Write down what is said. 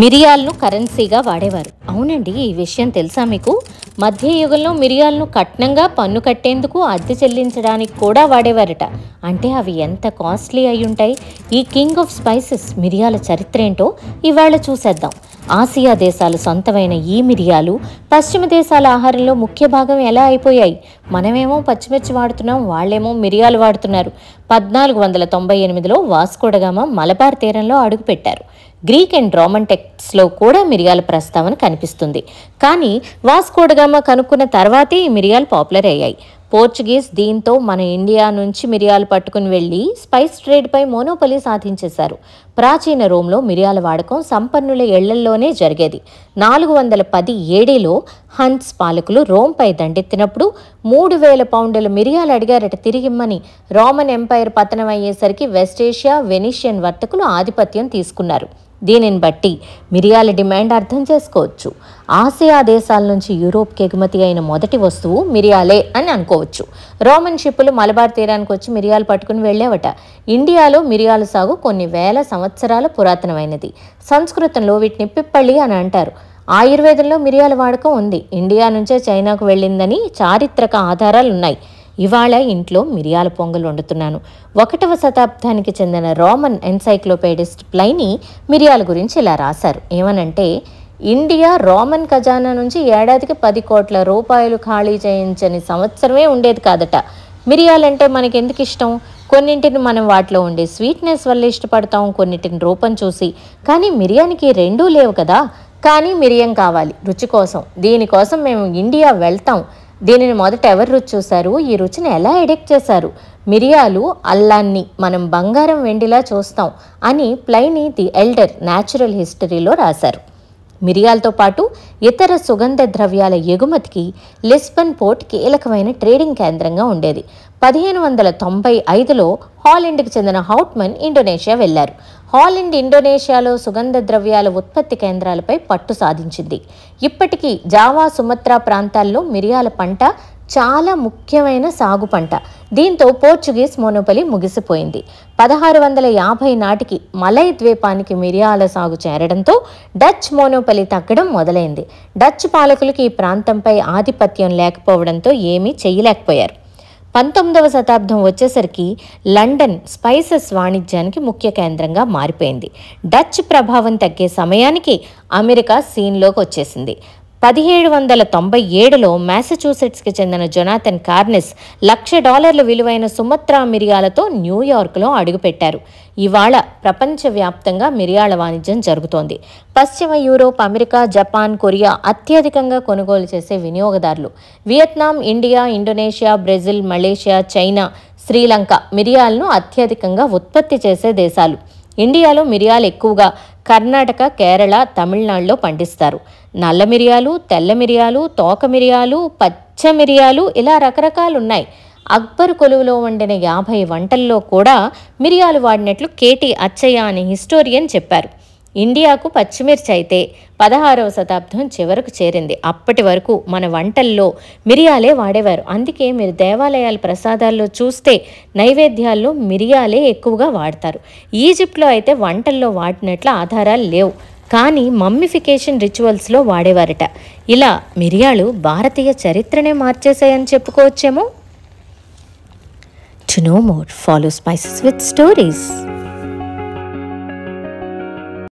మిరియాలను కరెన్సీగా వాడేవారు. అవునండి, ఈ విషయం తెలుసా మీకు? మధ్యయుగంలో మిరియాలను కట్నంగా పన్ను కట్టేందుకు, అద్దె చెల్లించడానికి కూడా వాడేవారట. అంటే అవి ఎంత కాస్ట్లీ అయి ఉంటాయి. ఈ కింగ్ ఆఫ్ స్పైసెస్ మిరియాల చరిత్ర ఏంటో ఇవాళ చూసేద్దాం. ఆసియా దేశాలు సొంతమైన ఈ మిరియాలు పశ్చిమ దేశాల ఆహారంలో ముఖ్య భాగం ఎలా అయిపోయాయి? మనమేమో పచ్చిమిర్చి వాడుతున్నాం, వాళ్ళేమో మిరియాలు వాడుతున్నారు. 1498లో వాస్కోడగామా మలబార్ తీరంలో అడుగుపెట్టారు. గ్రీక్ అండ్ రోమన్ టెక్స్ట్లో కూడా మిరియాల ప్రస్తావన కనిపిస్తుంది. కానీ వాస్కోడగామా కనుక్కున్న తర్వాతే ఈ మిరియాలు పాపులర్ అయ్యాయి. పోర్చుగీస్ దీంతో మన ఇండియా నుంచి మిరియాలు పట్టుకుని వెళ్ళి స్పైస్ ట్రేడ్పై మోనోపలి సాధించేశారు. ప్రాచీన రోమ్లో మిరియాల వాడకం సంపన్నుల ఇళ్లల్లోనే జరిగేది. 410 ఏడీలో హన్స్ పాలకులు రోమ్పై దండెత్తినప్పుడు 3000 పౌండ్ల మిరియాలు అడిగారట తిరిగిమ్మని. రోమన్ ఎంపైర్ పతనం అయ్యేసరికి వెస్ట్ ఏషియా, వెనీషియన్ వర్తకులు ఆధిపత్యం తీసుకున్నారు. దీనిని బట్టి మిరియాల డిమాండ్ అర్థం చేసుకోవచ్చు. ఆసియా దేశాల నుంచి యూరోప్కి ఎగుమతి అయిన మొదటి వస్తువు మిరియాలే అని అనుకోవచ్చు. రోమన్ షిప్పులు మలబార్ తీరానికి వచ్చి మిరియాలు పట్టుకుని వెళ్ళేవట. ఇండియాలో మిరియాల సాగు కొన్ని వేల సంవత్సరాల పురాతనమైనది. సంస్కృతంలో వీటిని పిప్పళ్ళి అని అంటారు. ఆయుర్వేదంలో మిరియాల వాడకం ఉంది. ఇండియా నుంచే చైనాకు వెళ్ళిందని చారిత్రక ఆధారాలున్నాయి. ఇవాళ ఇంట్లో మిరియాల పొంగల్ వండుతున్నాను. 1వ శతాబ్దానికి చెందిన రోమన్ ఎన్సైక్లోపీడిస్ట్ ప్లైనీ మిరియాల గురించి ఇలా రాశారు. ఏమనంటే, ఇండియా రోమన్ ఖజానా నుంచి ఏడాదికి 10 కోట్ల రూపాయలు ఖాళీ చేయించని సంవత్సరమే ఉండేది కాదట. మిరియాలంటే మనకెందుకు ఇష్టం? కొన్నింటిని మనం వాటిలో ఉండే స్వీట్నెస్ వల్ల ఇష్టపడతాం, కొన్నింటిని రూపం చూసి. కానీ మిరియానికి రెండూ లేవు కదా. కానీ మిరియం కావాలి రుచి కోసం. దీనికోసం మేము ఇండియా వెళ్తాం. దీనిని మొదట ఎవరు రుచి చూశారు? ఈ రుచిని ఎలా ఎడిక్ట్ చేశారు? మిరియాలు అల్లాన్ని మనం బంగారం వెండిలా చూస్తాం అని ప్లైనీ ది ఎల్డర్ న్యాచురల్ హిస్టరీలో రాశారు. మిరియాలతో పాటు ఇతర సుగంధ ద్రవ్యాల ఎగుమతికి లిస్బన్ పోర్ట్ కీలకమైన ట్రేడింగ్ కేంద్రంగా ఉండేది. 1595లో హాలండ్కి చెందిన హౌట్మన్ ఇండోనేషియా వెళ్లారు. హాలండ్ ఇండోనేషియాలో సుగంధ ద్రవ్యాల ఉత్పత్తి కేంద్రాలపై పట్టు సాధించింది. ఇప్పటికీ జావా, సుమత్రా ప్రాంతాల్లో మిరియాల పంట చాలా ముఖ్యమైన సాగు పంట. దీంతో పోర్చుగీస్ మోనోపలి ముగిసిపోయింది. 1650 నాటికి మలై ద్వీపానికి మిరియాల సాగు చేరడంతో డచ్ మోనోపలి తగ్గడం మొదలైంది. డచ్ పాలకులకు ఈ ప్రాంతంపై ఆధిపత్యం లేకపోవడంతో ఏమీ చేయలేకపోయారు. 19వ శతాబ్దం వచ్చేసరికి లండన్ స్పైసెస్ వాణిజ్యానికి ముఖ్య కేంద్రంగా మారిపోయింది. డచ్ ప్రభావం తగ్గే సమయానికి అమెరికా సీన్లోకి వచ్చేసింది. 1797లో మ్యాసచ్యూసెట్స్కి చెందిన జొనాథన్ కార్నెస్ $1,00,000 విలువైన సుమత్రా మిరియాలతో న్యూయార్క్లో అడుగుపెట్టారు. ఇవాళ ప్రపంచవ్యాప్తంగా మిరియాల వాణిజ్యం జరుగుతోంది. పశ్చిమ యూరోప్, అమెరికా, జపాన్, కొరియా అత్యధికంగా కొనుగోలు చేసే వినియోగదారులు. Vietnam, India, Indonesia, Brazil, Malaysia, China, Sri Lanka మిరియాలను అత్యధికంగా ఉత్పత్తి చేసే దేశాలు. ఇండియాలో మిరియాలు ఎక్కువగా కర్ణాటక, కేరళ, తమిళనాడులో పండిస్తారు. నల్ల మిరియాలు, తెల్ల మిరియాలు, తోక మిరియాలు, పచ్చ మిరియాలు ఇలా రకరకాలున్నాయి. అక్బర్ కొలువులో వండిన 50 వంటల్లో కూడా మిరియాలు వాడినట్లు కేటీ అచ్చయ్య అనే హిస్టోరియన్ చెప్పారు. ఇండియాకు పచ్చిమిర్చి అయితే 16వ శతాబ్దం చివరకు చేరింది. అప్పటి వరకు మన వంటల్లో మిరియాలే వాడేవారు. అందుకే మీరు దేవాలయాల ప్రసాదాల్లో చూస్తే నైవేద్యాల్లో మిరియాలే ఎక్కువగా వాడతారు. ఈజిప్ట్లో అయితే వంటల్లో వాడినట్లు ఆధారాలు లేవు, కానీ మమ్మిఫికేషన్ రిచువల్స్లో వాడేవారట. ఇలా మిరియాలు భారతీయ చరిత్రనే మార్చేశాయని చెప్పుకోవచ్చేమో. To know more, follow Spices with Stories.